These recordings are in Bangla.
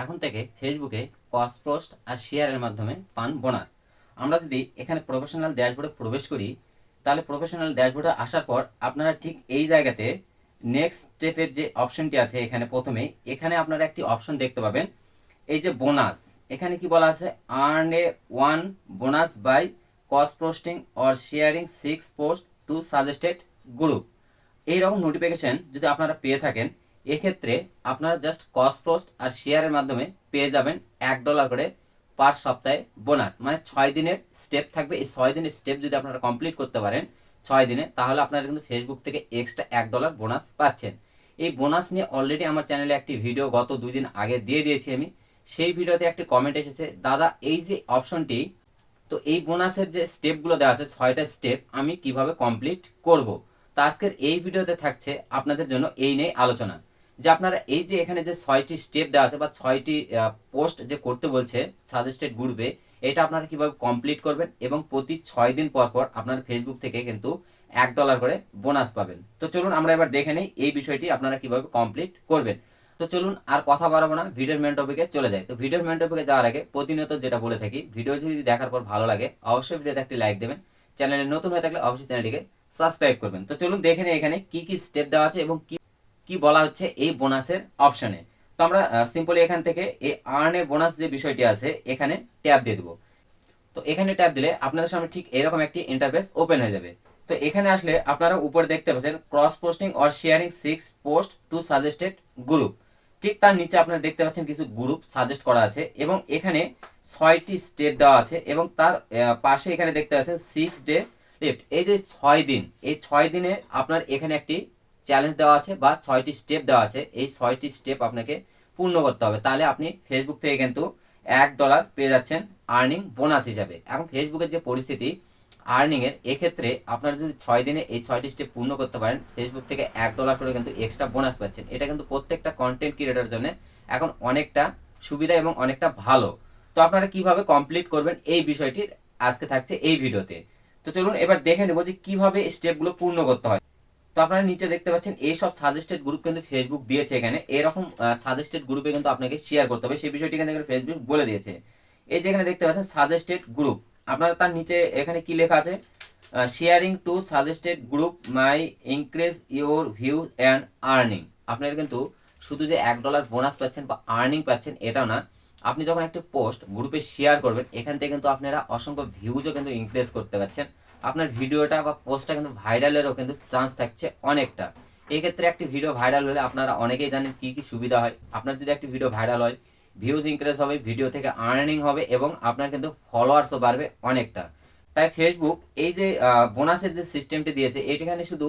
এখন থেকে ফেসবুকে কস্ট পোস্ট আর শেয়ারের মাধ্যমে পান বোনাস। আমরা যদি এখানে প্রফেশনাল ড্যাশবোর্ডে প্রবেশ করি, তাহলে প্রফেশনাল ড্যাশবোর্ডে আসার পর আপনারা ঠিক এই জায়গাতে নেক্সট স্টেপের যে অপশনটি আছে এখানে প্রথমে এখানে আপনারা একটি অপশন দেখতে পাবেন, এই যে বোনাস। এখানে কি বলা আছে, earn a one bonus by cost posting or sharing 6 post to suggested group. এইরকম নোটিফিকেশন যদি আপনারা পেয়ে থাকেন, এক্ষেত্রে আপনারা জাস্ট কস্ট পোস্ট আর শেয়ারের মাধ্যমে পেয়ে যাবেন $1 করে পার সপ্তাহে বোনাস। মানে 6 দিনের স্টেপ থাকবে। এই 6 দিনের স্টেপ যদি আপনারা কমপ্লিট করতে পারেন 6 দিনে, তাহলে আপনারা কিন্তু ফেসবুক থেকে এক্সট্রা $1 বোনাস পাচ্ছেন। এই বোনাস নিয়ে অলরেডি আমার চ্যানেলে একটি ভিডিও গত 2 দিন আগে দিয়ে দিয়েছি আমি। সেই ভিডিওতে একটি কমেন্ট এসেছে, দাদা এই যে অপশনটি, তো এই বোনাসের যে স্টেপগুলো দেওয়া আছে 6টা স্টেপ আমি কিভাবে কমপ্লিট করব। তো আজকের এই ভিডিওতে থাকছে আপনাদের জন্য এই নিয়ে আলোচনা, যে আপনারা এই যে এখানে যে 6টি স্টেপ দেওয়া আছে বা 6টি পোস্ট যে করতে বলছে সাজেস্টেড গ্রুপে, এটা আপনারা কিভাবে কমপ্লিট করবেন এবং প্রতি 6 দিন পর পর আপনার ফেসবুক থেকে কিন্তু $1 করে বোনাস পাবেন। তো চলুন আমরা এবার দেখে নেই এই বিষয়টি আপনারা কিভাবে কমপ্লিট করবেন। তো চলুন আর কথা বাড়াবো না, ভিডিওর মেন টপিকে চলে যায়। তো ভিডিওর মেন টপিকে যাওয়ার আগে প্রতিনিয়ত যেটা বলে থাকি, ভিডিও যদি দেখার পর ভালো লাগে অবশ্যই ভিডিওতে একটি লাইক দেবেন, চ্যানেলে নতুন হয়ে থাকলে অবশ্যই চ্যানেলটিকে সাবস্ক্রাইব করবেন। তো চলুন দেখে নিই এখানে কি কি স্টেপ দেওয়া আছে এবং কি কি বলা হচ্ছে এই বোনাসের অপশনে। তো আমরা সিম্পলি এখান থেকে এই আর্ন এ বোনাস যে বিষয়টি আছে এখানে ট্যাপ দিয়ে দেবো। তো এখানে ট্যাপ দিলে আপনাদের সামনে ঠিক এরকম একটি ইন্টারফেস ওপেন হয়ে যাবে। তো এখানে আসলে আপনারা উপরে দেখতে পাচ্ছেন cross posting or sharing 6 post to suggested group. ঠিক তার নিচে আপনারা দেখতে পাচ্ছেন কিছু গ্রুপ সাজেস্ট করা আছে এবং এখানে 6টি স্টেপ দেওয়া আছে এবং তার পাশে এখানে দেখতে পাচ্ছেন 6 ডে লিফট। এই যে 6 দিন, এই 6 দিনে আপনার এখানে একটি চ্যালেঞ্জ দেওয়া আছে বা 6টি স্টেপ দেওয়া আছে। এই 6টি স্টেপ আপনাকে পূর্ণ করতে হবে, তাহলে আপনি ফেসবুক থেকে কিন্তু $1 পেয়ে যাচ্ছেন আর্নিং বোনাস হিসাবে। এখন ফেসবুকের যে পরিস্থিতি আর্নিংয়ের, এক্ষেত্রে আপনারা যদি 6 দিনে এই 6টি স্টেপ পূর্ণ করতে পারেন ফেসবুক থেকে $1 করে কিন্তু এক্সট্রা বোনাস পাচ্ছেন। এটা কিন্তু প্রত্যেকটা কন্টেন্ট ক্রিয়েটরের জন্য এখন অনেকটা সুবিধা এবং অনেকটা ভালো। তো আপনারা কিভাবে কমপ্লিট করবেন এই বিষয়টি আজকে থাকছে এই ভিডিওতে। তো চলুন এবার দেখে নেব যে কিভাবে স্টেপগুলো পূর্ণ করতে হয়। তো আপনারা নিচে দেখতে পাচ্ছেন এই সব সাজেস্টেড গ্রুপ কিন্তু ফেসবুক দিয়েছে। এখানে এরকম সাজেস্টেড গ্রুপে কিন্তু আপনাকে শেয়ার করতে হবে, সেই বিষয়টি কিন্তু ফেসবুক বলে দিয়েছে। এই যে এখানে দেখতে পাচ্ছেন সাজেস্টেড গ্রুপ, আপনারা তার নিচে এখানে কি লেখা আছে, sharing to suggested group my increase your view and earning. আপনারা কিন্তু শুধু যে $1 বোনাস পাচ্ছেন বা আর্নিং পাচ্ছেন এটাও না, আপনি যখন একটি পোস্ট গ্রুপে শেয়ার করবেন এখান থেকে কিন্তু আপনারা অসংখ্য ভিউজও কিন্তু ইনক্রিজ করতে পারছেন। আপনার ভিডিওটা বা পোস্টটা কিন্তু ভাইরালেরও কিন্তু চান্স থাকছে অনেকটা। এই ক্ষেত্রে একটি ভিডিও ভাইরাল হলে আপনারা অনেকেই জানেন কি কি সুবিধা হয়। আপনার যদি একটি ভিডিও ভাইরাল হয়, ভিউজ ইনক্রিজ হবে, ভিডিও থেকে আর্নিং হবে এবং আপনার কিন্তু ফলোয়ার্সও বাড়বে অনেকটা। তাই ফেসবুক এই যে বোনাসের যে সিস্টেমটি দিয়েছে এখানে শুধু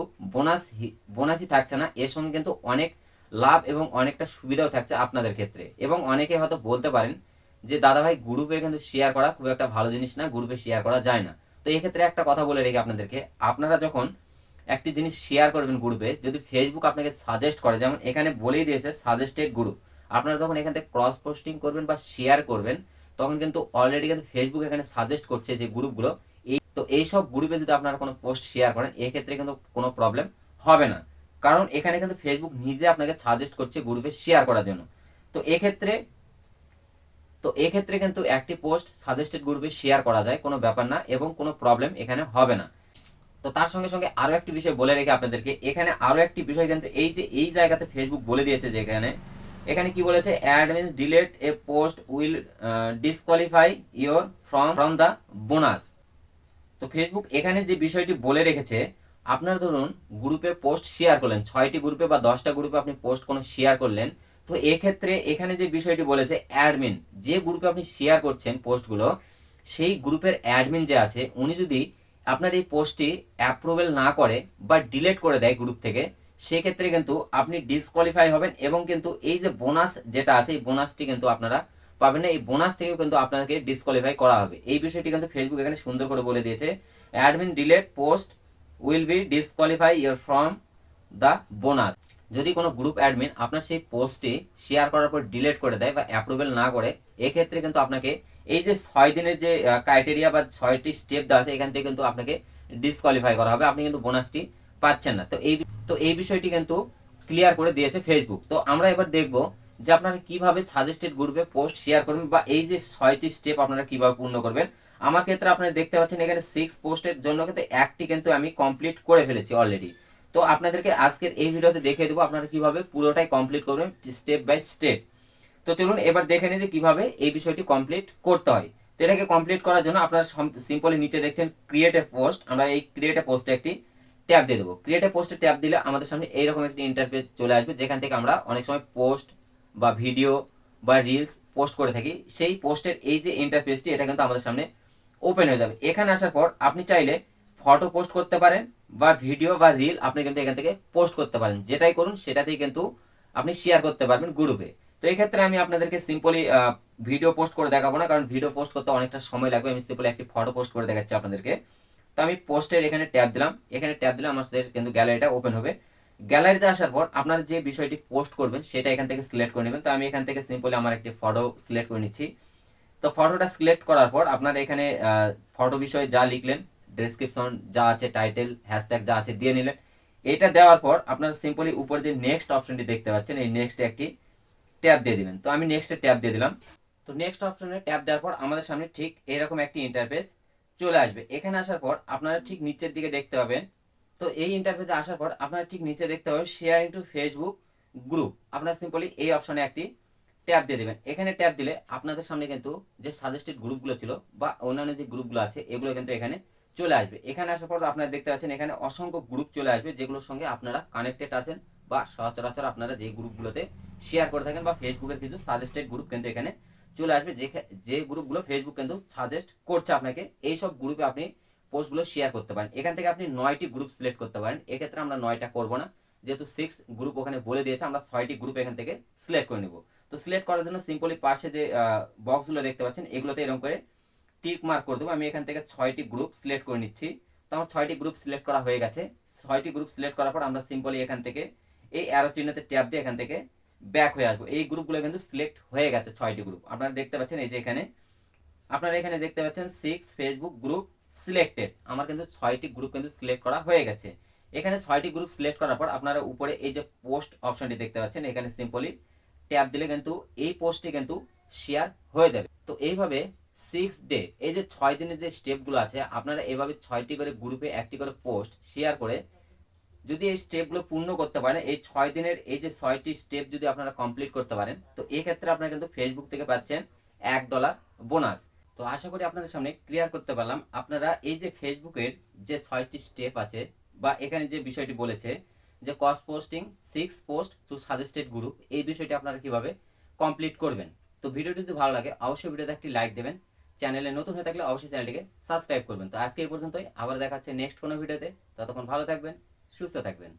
বোনাসই থাকছে না, এর সঙ্গে কিন্তু অনেক লাভ এবং অনেকটা সুবিধাও থাকছে আপনাদের ক্ষেত্রে। এবং অনেকে হয়তো বলতে পারেন যে দাদা ভাই গ্রুপে কিন্তু শেয়ার করা খুব একটা ভালো জিনিস না, গ্রুপে শেয়ার করা যায় না। তো এই ক্ষেত্রে একটা কথা বলে রেখে আপনাদেরকে, আপনারা যখন একটি জিনিস শেয়ার করবেন গ্রুপে, যদি ফেসবুক আপনাকে সাজেস্ট করে, যেমন এখানে বলেই দিয়েছে সাজেস্টেড গ্রুপ, আপনারা যখন এখান থেকে ক্রস পোস্টিং করবেন বা শেয়ার করবেন তখন কিন্তু অলরেডি কিন্তু ফেসবুক এখানে সাজেস্ট করছে যে গ্রুপগুলো এই সব গ্রুপে যদি আপনারা কোনো পোস্ট শেয়ার করেন এক্ষেত্রে কিন্তু কোনো প্রবলেম হবে না, কারণ এখানে কিন্তু ফেসবুক নিজে আপনাকে সাজেস্ট করছে গ্রুপে শেয়ার করার জন্য। তো এক্ষেত্রে কিন্তু একটি পোস্ট সাজেস্টেড গ্রুপে শেয়ার করা যায়, কোনো ব্যাপার না এবং কোনো প্রবলেম এখানে হবে না। তো তার সঙ্গে সঙ্গে আরো একটি বিষয় বলে রেখে আপনাদেরকে, এখানে আরো একটি বিষয় কিন্তু এই যে এই জায়গাতে ফেসবুক বলে দিয়েছে যে এখানে কি বলেছে, admin delete A post will disqualify your from the bonus. তো ফেসবুক এখানে যে বিষয়টি বলে রেখেছে, আপনার ধরুন গ্রুপে পোস্ট শেয়ার করলেন, 6টি গ্রুপে বা 10টা গ্রুপে আপনি পোস্ট কোনো শেয়ার করলেন, তো এক্ষেত্রে এখানে যে বিষয়টি বলেছে, অ্যাডমিন যে গ্রুপে আপনি শেয়ার করছেন পোস্টগুলো, সেই গ্রুপের অ্যাডমিন যে আছে উনি যদি আপনার এই পোস্টটি অ্যাপ্রুভেল না করে বা ডিলিট করে দেয় গ্রুপ থেকে, সেক্ষেত্রে কিন্তু আপনি ডিসকোয়ালিফাই হবেন এবং কিন্তু এই যে বোনাস যেটা আছে এই বোনাসটি কিন্তু আপনারা পাবেন না। এই বোনাস থেকেও কিন্তু আপনাকে ডিসকোয়ালিফাই করা হবে। এই বিষয়টি কিন্তু ফেসবুক এখানে সুন্দর করে বলে দিয়েছে, admin delete post will be disqualify your from the bonus. যদি কোনো গ্রুপ অ্যাডমিন আপনার সেই পোস্টটি শেয়ার করার পর ডিলিট করে দেয় বা অ্যাপ্রুভেল না করে, এক্ষেত্রে কিন্তু আপনাকে এই যে 6 দিনের যে ক্রাইটেরিয়া বা 6টি স্টেপ দেওয়া আছে এখান থেকে কিন্তু আপনাকে ডিসকোয়ালিফাই করা হবে, আপনি কিন্তু বোনাসটি পাচ্ছেন না। তো এই বিষয়টি কিন্তু ক্লিয়ার করে দিয়েছে ফেসবুক। তো আমরা এবার দেখব যে আপনারা কিভাবে সাজেস্টেড গ্রুপে পোস্ট শেয়ার করবেন বা এই যে 6টি স্টেপ আপনারা কিভাবে পূর্ণ করবেন। আমার ক্ষেত্রে আপনারা দেখতে পাচ্ছেন এখানে 6 পোস্টের জন্য কিন্তু একটি কিন্তু আমি কমপ্লিট করে ফেলেছি অলরেডি। তো আপনাদেরকে আজকের এই ভিডিওতে দেখিয়ে দেবো আপনারা কিভাবে পুরোটাই কমপ্লিট করবেন স্টেপ বাই স্টেপ। তো চলুন এবার দেখে নিই যে কিভাবে এই বিষয়টি কমপ্লিট করতে হয়। তো এটাকে কমপ্লিট করার জন্য আপনারা সিম্পলি নিচে দেখছেন ক্রিয়েট এ পোস্ট, আমরা এই ক্রিয়েট এ পোস্টে একটি ট্যাব দিয়ে দেবো। ক্রিয়েট এ পোস্টে ট্যাব দিলে আমাদের সামনে এইরকম একটি ইন্টারফেস চলে আসবে, যেখান থেকে আমরা অনেক সময় পোস্ট বা ভিডিও বা রিলস পোস্ট করে থাকি। সেই পোস্টের এই যে ইন্টারফেসটি এটা কিন্তু আমাদের সামনে ওপেন হয়ে যাবে। এখানে আসার পর আপনি চাইলে ফটো পোস্ট করতে পারেন বা ভিডিও বা রিল আপনি কিন্তু এখান থেকে পোস্ট করতে পারেন, যেটাই করুন সেটাতেই কিন্তু আপনি শেয়ার করতে পারবেন গ্রুপে। তো এই ক্ষেত্রে আমি আপনাদেরকে সিম্পলি ভিডিও পোস্ট করে দেখাবো না, কারণ ভিডিও পোস্ট করতে অনেকটা সময় লাগবে। আমি সিম্পলি একটি ফটো পোস্ট করে দেখাচ্ছি আপনাদেরকে। তো আমি পোস্টের এখানে ট্যাব দিলাম, এখানে ট্যাব দিলে আমাদের কিন্তু গ্যালারিটা ওপেন হবে। গ্যালারিতে আসার পর আপনারা যে বিষয়টি পোস্ট করবেন সেটা এখান থেকে সিলেক্ট করে নেবেন। তো আমি এখান থেকে সিম্পলি আমার একটি ফটো সিলেক্ট করে নিচ্ছি। তো ফটোটা সিলেক্ট করার পর আপনারা এখানে ফটো বিষয়ে যা লিখলেন, ডেসক্রিপশন যা আছে, টাইটেল, হ্যাশট্যাগ যা আছে দিয়ে নিলেন। এটা দেওয়ার পর আপনারা সিম্পলি উপর যে নেক্সট অপশনটি দেখতে পাচ্ছেন, এই নেক্সটে একটি ট্যাব দিয়ে দিবেন। তো আমি নেক্সটে ট্যাব দিয়ে দিলাম। তো নেক্সট অপশনে ট্যাব দেওয়ার পর আমাদের সামনে ঠিক এরকম একটি ইন্টারফেস চলে আসবে। এখানে আসার পর আপনারা ঠিক নিচের দিকে দেখতে পাবেন। তো এই ইন্টারফেসে আসার পর আপনারা ঠিক নিচে দেখতে পাবেন শেয়ারিং টু ফেসবুক গ্রুপ। আপনারা সিম্পলি এই অপশনে একটি ট্যাব দিয়ে দেবেন। এখানে ট্যাব দিলে আপনাদের সামনে কিন্তু যে সাজেস্টেড গ্রুপগুলো ছিল বা অন্যান্য যে গ্রুপগুলো আছে এগুলো কিন্তু এখানে চলে আসবে। এখানে আসার পর আপনারা দেখতে পাচ্ছেন এখানে অসংখ্য গ্রুপ চলে আসবে, যেগুলোর সঙ্গে আপনারা কানেক্টেড আছেন বা সচরাচর আপনারা যে গ্রুপগুলোতে শেয়ার করে থাকেন বা ফেসবুকের কিছু সাজেস্টেড গ্রুপ কিন্তু এখানে চলে আসবে, যে গ্রুপগুলো ফেসবুক কিন্তু সাজেস্ট করছে আপনাকে। এই সব গ্রুপে আপনি পোস্টগুলো শেয়ার করতে পারেন। এখান থেকে আপনি 9টি গ্রুপ সিলেক্ট করতে পারেন। এক্ষেত্রে আমরা 9টা করব না, যেহেতু 6 গ্রুপ ওখানে বলে দিয়েছে, আমরা 6টি গ্রুপ এখান থেকে সিলেক্ট করে নেব। তো সিলেক্ট করার জন্য সিম্পলি পাশে যে বক্সগুলো দেখতে পাচ্ছেন এগুলোতে এরকম করে টিক মার্ক করে দেবো। আমি এখান থেকে 6টি গ্রুপ সিলেক্ট করে নিচ্ছি। তো আমার 6টি গ্রুপ সিলেক্ট করা হয়ে গেছে। 6টি গ্রুপ সিলেক্ট করার পর আমরা সিম্পলি এখান থেকে এই অ্যারো চিহ্নতে ট্যাপ দিয়ে এখান থেকে ব্যাক হয়ে আসবো। এই গ্রুপগুলো কিন্তু সিলেক্ট হয়ে গেছে 6টি গ্রুপ আপনারা দেখতে পাচ্ছেন। এই যে এখানে আপনারা এখানে দেখতে পাচ্ছেন 6 ফেসবুক গ্রুপ সিলেক্টেড। আমার কিন্তু 6টি গ্রুপ কিন্তু সিলেক্ট করা হয়ে গেছে। এখানে 6টি গ্রুপ সিলেক্ট করার পর আপনারা উপরে এই যে পোস্ট অপশনটি দেখতে পাচ্ছেন, এখানে সিম্পলি ট্যাপ দিলে কিন্তু এই পোস্টটি কিন্তু শেয়ার হয়ে যাবে। তো এইভাবে 6 ডে, এই যে 6 দিনের যে স্টেপগুলো আছে, আপনারা এভাবে 6টি করে গ্রুপে একটি করে পোস্ট শেয়ার করে যদি এই স্টেপগুলো পূর্ণ করতে পারেন, এই 6 দিনের এই যে 6টি স্টেপ যদি আপনারা কমপ্লিট করতে পারেন, তো এই ক্ষেত্রে আপনারা কিন্তু ফেসবুক থেকে পাচ্ছেন $1 বোনাস। তো আশা করি আপনাদের সামনে ক্লিয়ার করতে পারলাম। আপনারা এই যে ফেসবুকের যে 6টি স্টেপ আছে বা এখানে যে বিষয়টি বলেছে যে cost posting 6 post to suggested group, এই বিষয়টি আপনারা কিভাবে কমপ্লিট করবেন। তো ভিডিওটি যদি ভালো লাগে অবশ্যই ভিডিওতে একটি লাইক দেবেন। চ্যানেলে নতুন হয়ে থাকলে অবশ্যই চ্যানেলটিকে সাবস্ক্রাইব করবেন। তো আজকে এই পর্যন্তই, আবার দেখা হচ্ছে নেক্সট কোনো ভিডিওতে। ততক্ষণ ভালো থাকবেন, সুস্থ থাকবেন।